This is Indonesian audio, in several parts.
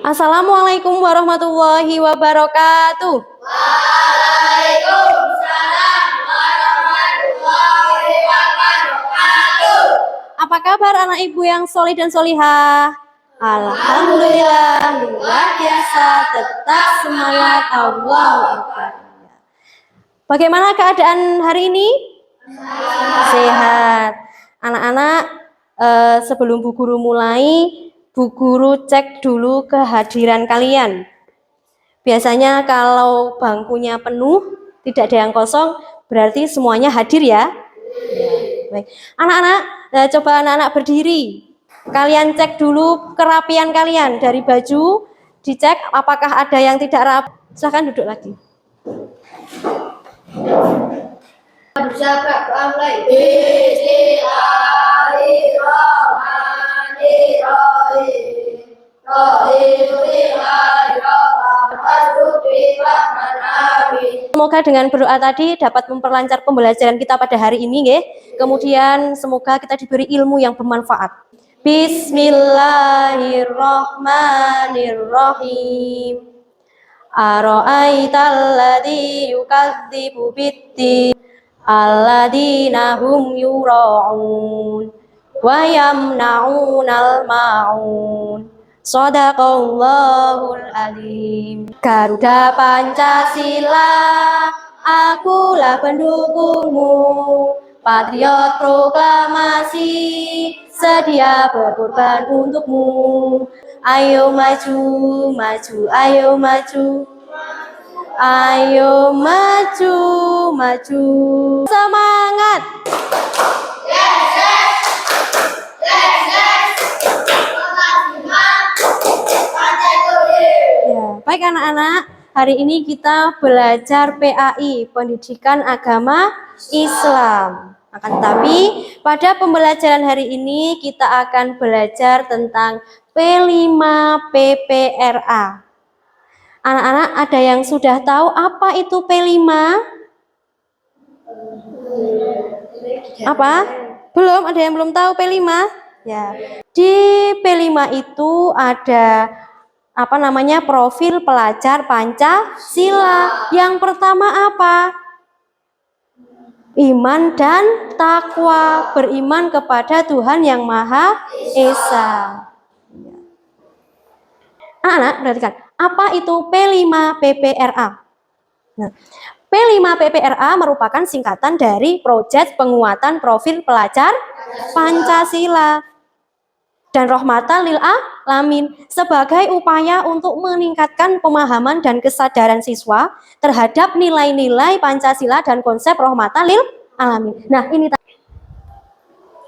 Assalamualaikum warahmatullahi wabarakatuh. Waalaikumsalam warahmatullahi wabarakatuh. Apa kabar anak ibu yang solih dan solihah? Alhamdulillah, luar biasa, tetap semangat, Allahu Akbar. Bagaimana keadaan hari ini? Sehat. Anak-anak, sebelum Bu Guru mulai, Bu Guru cek dulu kehadiran kalian. Biasanya kalau bangkunya penuh, tidak ada yang kosong, berarti semuanya hadir ya. Baik. Anak-anak, coba anak-anak berdiri. Kalian cek dulu kerapian kalian dari baju, dicek apakah ada yang tidak rapi. Silahkan duduk lagi. Semoga dengan berdoa tadi dapat memperlancar pembelajaran kita pada hari ini, nggih. Kemudian semoga kita diberi ilmu yang bermanfaat. Bismillahirrahmanirrahim. Ara'aital ladzi yukadzibu biddin alladzina hum yura'un wa yamna'unal ma'un. Shadaqallahul azim. Garuda Pancasila, akulah pendukungmu. Patriot proklamasi, sedia berkorban untukmu. Ayo maju, maju, ayo maju. Ayo maju, maju. Semangat. Ya, baik anak-anak, hari ini kita belajar PAI, Pendidikan Agama Islam. Akan tetapi pada pembelajaran hari ini kita akan belajar tentang P5 PPRA. Anak-anak ada yang sudah tahu apa itu P5? Apa? Belum? Ada yang belum tahu P5? Ya. Di P5 itu ada profil pelajar Pancasila. Yang pertama apa? Iman dan takwa, beriman kepada Tuhan yang Maha Esa. Anak-anak perhatikan, apa itu P5 PPRA? Nah, P5 PPRA merupakan singkatan dari Proyek Penguatan Profil Pelajar Pancasila dan Rahmatan lil Alamin sebagai upaya untuk meningkatkan pemahaman dan kesadaran siswa terhadap nilai-nilai Pancasila dan konsep Rahmatan lil Alamin. Nah, ini.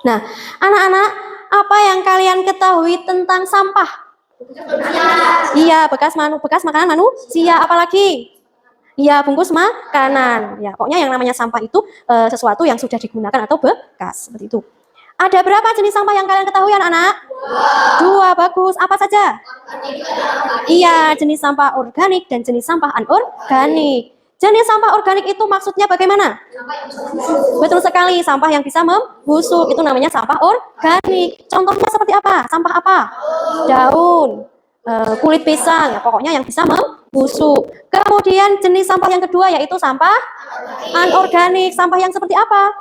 Nah, anak-anak, apa yang kalian ketahui tentang sampah? Iya, bekas makanan manusia. Apalagi? Iya, bungkus makanan. Ya, pokoknya yang namanya sampah itu sesuatu yang sudah digunakan atau bekas seperti itu. Ada berapa jenis sampah yang kalian ketahui anak-anak? Dua, bagus. Apa saja? Iya, jenis sampah organik dan jenis sampah anorganik. Jenis sampah organik itu maksudnya bagaimana? Betul sekali, sampah yang bisa membusuk itu namanya sampah organik. Contohnya seperti apa? Sampah apa? Daun, kulit pisang, ya, pokoknya yang bisa membusuk. Kemudian jenis sampah yang kedua yaitu sampah anorganik. Sampah yang seperti apa?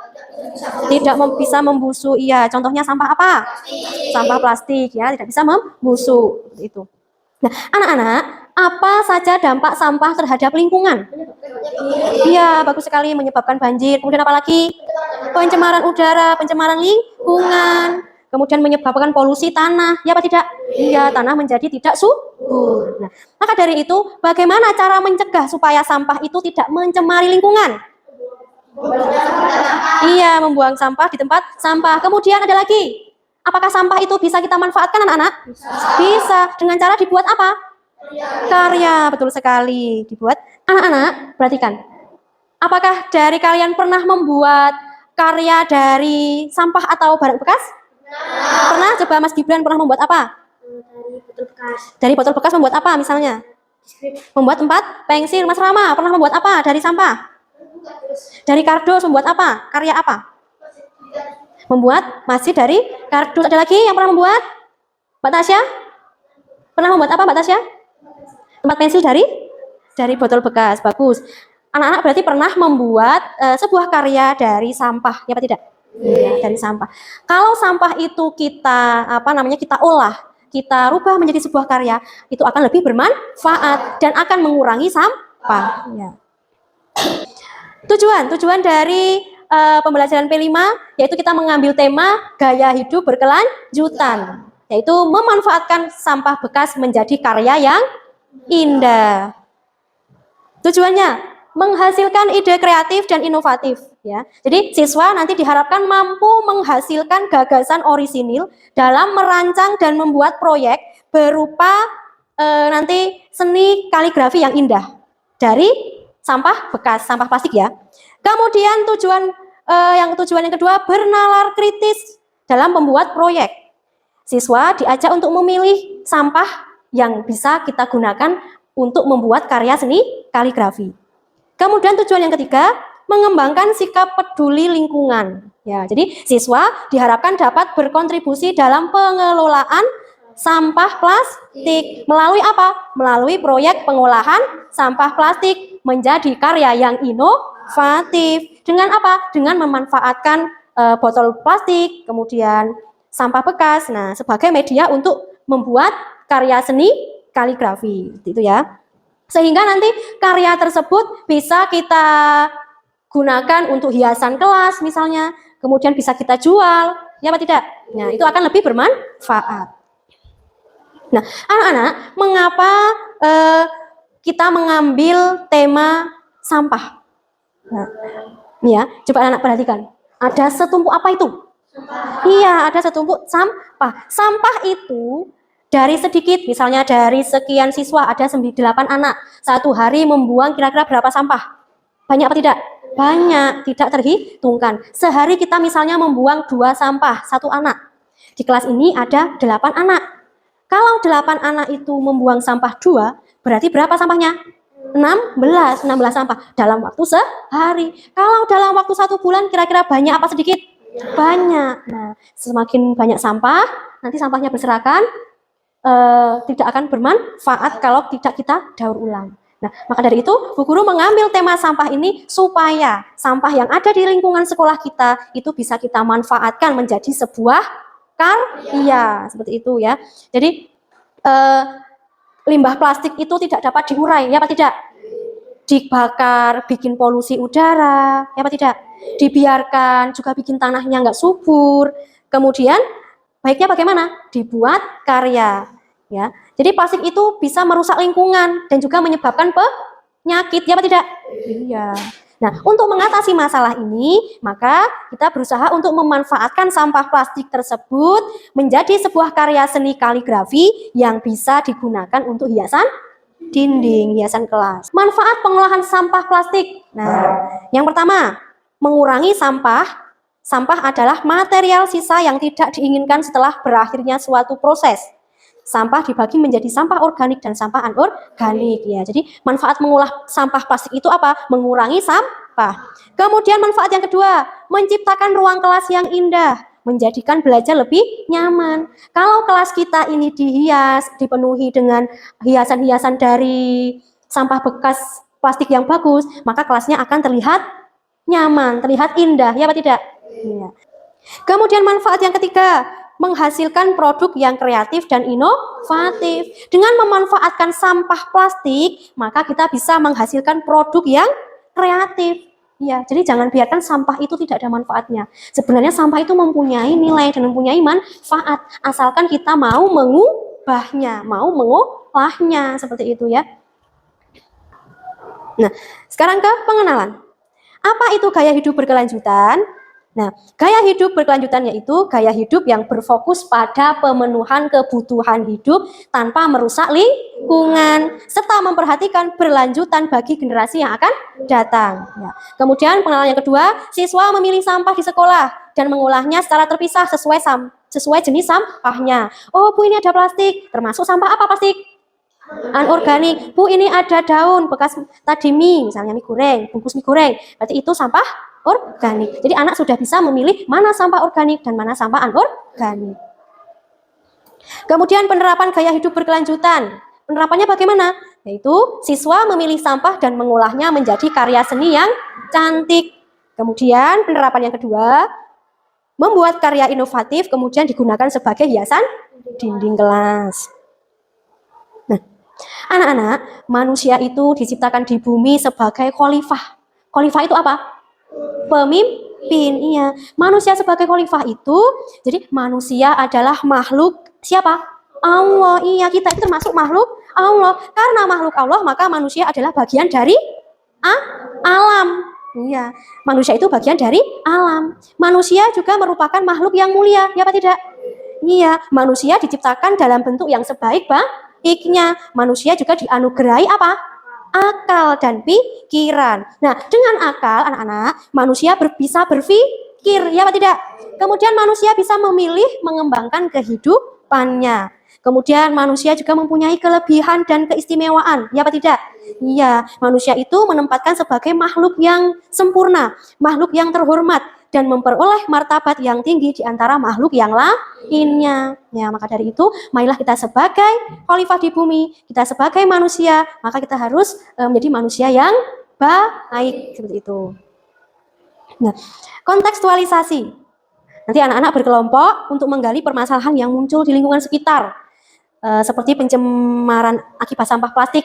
Tidak bisa membusuk. Iya, contohnya sampah apa? Sampah plastik, ya, tidak bisa membusuk. Itu. Nah, anak-anak, apa saja dampak sampah terhadap lingkungan? Iya, bagus sekali, menyebabkan banjir. Kemudian apa lagi? Pencemaran udara, pencemaran lingkungan. Kemudian menyebabkan polusi tanah. Ya apa tidak? Iya, tanah menjadi tidak subur. Nah, maka dari itu, bagaimana cara mencegah supaya sampah itu tidak mencemari lingkungan? Iya, membuang sampah di tempat sampah. Kemudian ada lagi. Apakah sampah itu bisa kita manfaatkan anak-anak? Bisa. Dengan cara dibuat apa? Karya. Betul sekali. Dibuat. Anak-anak, perhatikan. Apakah dari kalian pernah membuat karya dari sampah atau barang bekas? Pernah? Coba Mas Gibran pernah membuat apa? Dari botol bekas. Dari botol bekas membuat apa misalnya? Membuat tempat pensil. Mas Rama pernah membuat apa dari sampah? Dari kardus membuat apa? Karya apa? Membuat masih dari kardus. Ada lagi yang pernah membuat? Mbak Tasya? Pernah membuat apa Mbak Tasya? Tempat pensil dari botol bekas. Bagus. Anak-anak berarti pernah membuat sebuah karya dari sampah, ya apa tidak? Iya, dari sampah. Kalau sampah itu kita kita olah, kita rubah menjadi sebuah karya, itu akan lebih bermanfaat dan akan mengurangi sampah. Ya. Tujuan dari pembelajaran P5 yaitu kita mengambil tema gaya hidup berkelanjutan, yaitu memanfaatkan sampah bekas menjadi karya yang indah. Tujuannya menghasilkan ide kreatif dan inovatif, ya. Jadi siswa nanti diharapkan mampu menghasilkan gagasan orisinil dalam merancang dan membuat proyek berupa nanti seni kaligrafi yang indah dari sampah bekas, sampah plastik ya. Kemudian tujuan yang kedua, bernalar kritis dalam membuat proyek. Siswa diajak untuk memilih sampah yang bisa kita gunakan untuk membuat karya seni kaligrafi. Kemudian tujuan yang ketiga, mengembangkan sikap peduli lingkungan. Ya, jadi siswa diharapkan dapat berkontribusi dalam pengelolaan sampah plastik melalui apa? Melalui proyek pengolahan sampah plastik menjadi karya yang inovatif. Dengan apa? Dengan memanfaatkan botol plastik, kemudian sampah bekas, nah sebagai media untuk membuat karya seni kaligrafi, itu ya. Sehingga nanti karya tersebut bisa kita gunakan untuk hiasan kelas misalnya, kemudian bisa kita jual, ya apa tidak? Nah, itu akan lebih bermanfaat. Nah, anak-anak, mengapa kita mengambil tema sampah? Nah, ini ya, coba anak perhatikan. Ada setumpuk apa itu? Iya, ada setumpuk sampah. Sampah itu dari sedikit, misalnya dari sekian siswa ada 8 anak. Satu hari membuang kira-kira berapa sampah? Banyak apa tidak? Banyak, tidak terhitungkan. Sehari kita misalnya membuang 2 sampah, 1 anak. Di kelas ini ada 8 anak. Kalau 8 anak itu membuang sampah 2, berarti berapa sampahnya? 16 sampah dalam waktu sehari. Kalau dalam waktu 1 bulan kira-kira banyak apa sedikit? Banyak. Nah, semakin banyak sampah, nanti sampahnya berserakan, tidak akan bermanfaat kalau tidak kita daur ulang. Nah, maka dari itu Bu Guru mengambil tema sampah ini supaya sampah yang ada di lingkungan sekolah kita itu bisa kita manfaatkan menjadi sebuah karya, seperti itu ya. Jadi limbah plastik itu tidak dapat diurai, ya apa tidak? Dibakar, bikin polusi udara, ya apa tidak? Dibiarkan, juga bikin tanahnya nggak subur. Kemudian baiknya bagaimana? Dibuat karya, ya. Jadi plastik itu bisa merusak lingkungan dan juga menyebabkan penyakit, ya apa tidak? Iya. Nah, untuk mengatasi masalah ini, maka kita berusaha untuk memanfaatkan sampah plastik tersebut menjadi sebuah karya seni kaligrafi yang bisa digunakan untuk hiasan dinding, hiasan kelas. Manfaat pengolahan sampah plastik. Nah, yang pertama, mengurangi sampah. Sampah adalah material sisa yang tidak diinginkan setelah berakhirnya suatu proses. Sampah dibagi menjadi sampah organik dan sampah anorganik ya. Jadi manfaat mengolah sampah plastik itu apa? Mengurangi sampah. Kemudian manfaat yang kedua, menciptakan ruang kelas yang indah, menjadikan belajar lebih nyaman. Kalau kelas kita ini dihias, dipenuhi dengan hiasan-hiasan dari sampah bekas plastik yang bagus, maka kelasnya akan terlihat nyaman, terlihat indah, ya apa tidak? Ya. Kemudian manfaat yang ketiga, menghasilkan produk yang kreatif dan inovatif. Dengan memanfaatkan sampah plastik, maka kita bisa menghasilkan produk yang kreatif. Ya, jadi jangan biarkan sampah itu tidak ada manfaatnya. Sebenarnya sampah itu mempunyai nilai dan mempunyai manfaat, asalkan kita mau mengubahnya, mau mengolahnya, seperti itu ya. Nah, sekarang ke pengenalan. Apa itu gaya hidup berkelanjutan? Nah, gaya hidup berkelanjutan yaitu gaya hidup yang berfokus pada pemenuhan kebutuhan hidup tanpa merusak lingkungan, serta memperhatikan berlanjutan bagi generasi yang akan datang. Ya. Kemudian pengenalan yang kedua, siswa memilih sampah di sekolah dan mengolahnya secara terpisah sesuai jenis sampahnya. Oh Bu, ini ada plastik, termasuk sampah apa plastik? Anorganik. Bu, ini ada daun bekas tadi mie, misalnya mie goreng, bungkus mie goreng, berarti itu sampah organik. Jadi anak sudah bisa memilih mana sampah organik dan mana sampah anorganik. Kemudian penerapan gaya hidup berkelanjutan. Penerapannya bagaimana? Yaitu siswa memilih sampah dan mengolahnya menjadi karya seni yang cantik. Kemudian penerapan yang kedua, membuat karya inovatif kemudian digunakan sebagai hiasan dinding kelas. Nah, anak-anak, manusia itu diciptakan di bumi sebagai khalifah. Khalifah itu apa? Pemimpin, iya. Manusia sebagai khalifah itu, jadi manusia adalah makhluk siapa? Allah, iya, kita itu termasuk makhluk Allah. Karena makhluk Allah, maka manusia adalah bagian dari alam. Iya, manusia itu bagian dari alam. Manusia juga merupakan makhluk yang mulia, ya apa tidak? Iya, manusia diciptakan dalam bentuk yang sebaik-baiknya. Manusia juga dianugerahi apa? Akal dan pikiran. Nah, dengan akal, anak-anak, manusia bisa berpikir, ya apa tidak? Kemudian manusia bisa memilih mengembangkan kehidupannya. Kemudian manusia juga mempunyai kelebihan dan keistimewaan, ya apa tidak? Iya, manusia itu menempatkan sebagai makhluk yang sempurna, makhluk yang terhormat, dan memperoleh martabat yang tinggi di antara makhluk yang lainnya. Ya, maka dari itu, marilah kita sebagai khalifah di bumi, kita sebagai manusia, maka kita harus menjadi manusia yang baik, seperti itu. Nah, kontekstualisasi. Nanti anak-anak berkelompok untuk menggali permasalahan yang muncul di lingkungan sekitar. Seperti pencemaran akibat sampah plastik.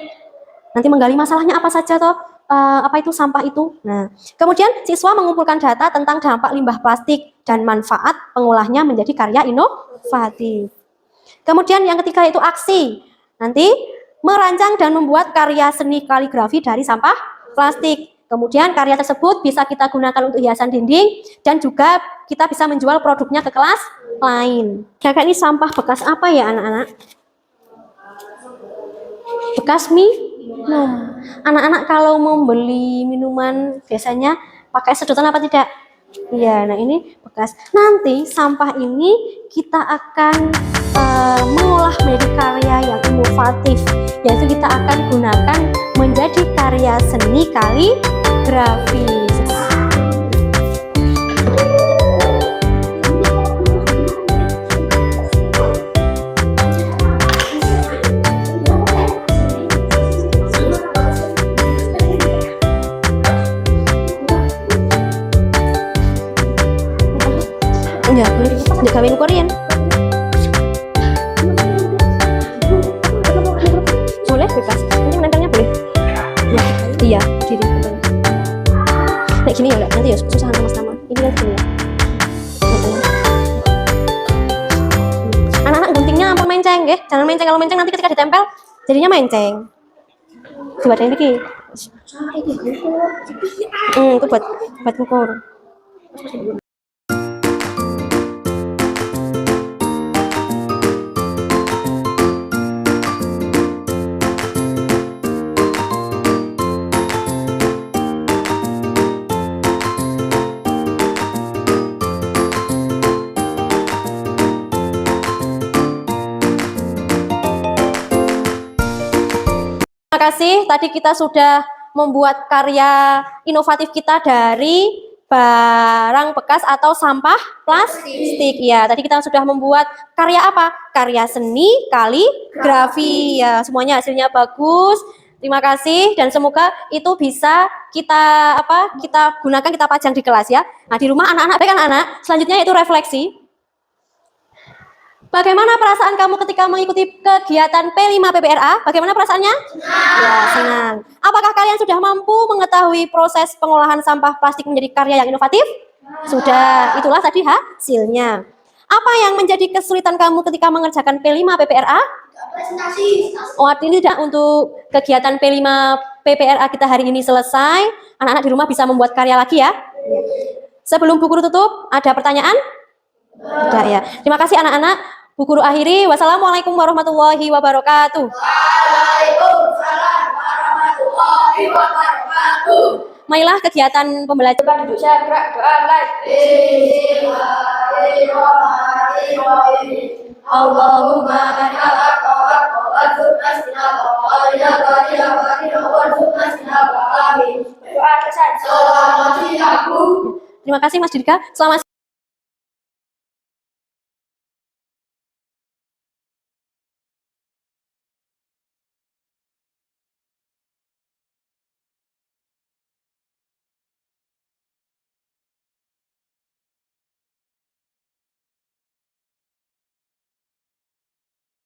Nanti menggali masalahnya apa saja toh? Apa itu sampah itu? Nah, kemudian siswa mengumpulkan data tentang dampak limbah plastik dan manfaat pengolahnya menjadi karya inovatif. Kemudian yang ketiga itu aksi. Nanti merancang dan membuat karya seni kaligrafi dari sampah plastik. Kemudian karya tersebut bisa kita gunakan untuk hiasan dinding dan juga kita bisa menjual produknya ke kelas lain. Kira-kira ini sampah bekas apa ya anak-anak? Bekas minum. Anak-anak kalau membeli minuman biasanya pakai sedotan apa tidak? Iya, nah ini bekas. Nanti sampah ini kita akan mengolah menjadi karya yang inovatif, yaitu kita akan gunakan menjadi karya seni kaligrafi. Ya, boleh gawein Korean. Boleh bebas. Ini menempelnya boleh. Ya, iya, diri betul. Kayak gini ya, nanti ya susah sama-sama. Ini kan gini ya. Anak-anak guntingnya ampun menceng, nggih. Jangan menceng, kalau menceng nanti ketika ditempel jadinya menceng. Coba ada ini. Itu buat ukur. Terima kasih, tadi kita sudah membuat karya inovatif kita dari barang bekas atau sampah plastik. Ya, tadi kita sudah membuat karya apa? Karya seni kaligrafi. Ya, semuanya hasilnya bagus. Terima kasih dan semoga itu bisa kita gunakan, kita pajang di kelas ya. Nah, di rumah anak-anak, baik anak-anak. Selanjutnya itu refleksi. Bagaimana perasaan kamu ketika mengikuti kegiatan P5 PPRA? Bagaimana perasaannya? Senang. Ya, senang. Apakah kalian sudah mampu mengetahui proses pengolahan sampah plastik menjadi karya yang inovatif? Sudah. Itulah tadi hasilnya. Apa yang menjadi kesulitan kamu ketika mengerjakan P5 PPRA? Presentasi. Oh, artinya tidak untuk kegiatan P5 PPRA kita hari ini selesai. Anak-anak di rumah bisa membuat karya lagi ya. Sebelum buku tutup, ada pertanyaan? Tidak ya. Terima kasih anak-anak. Bu Guru akhiri, wassalamualaikum warahmatullahi wabarakatuh. Waalaikumsalam warahmatullahi wabarakatuh. Marilah kegiatan pembelajaran. Duduk saya gerak doa like. Allahumma Terima kasih Mas Didika. Selamat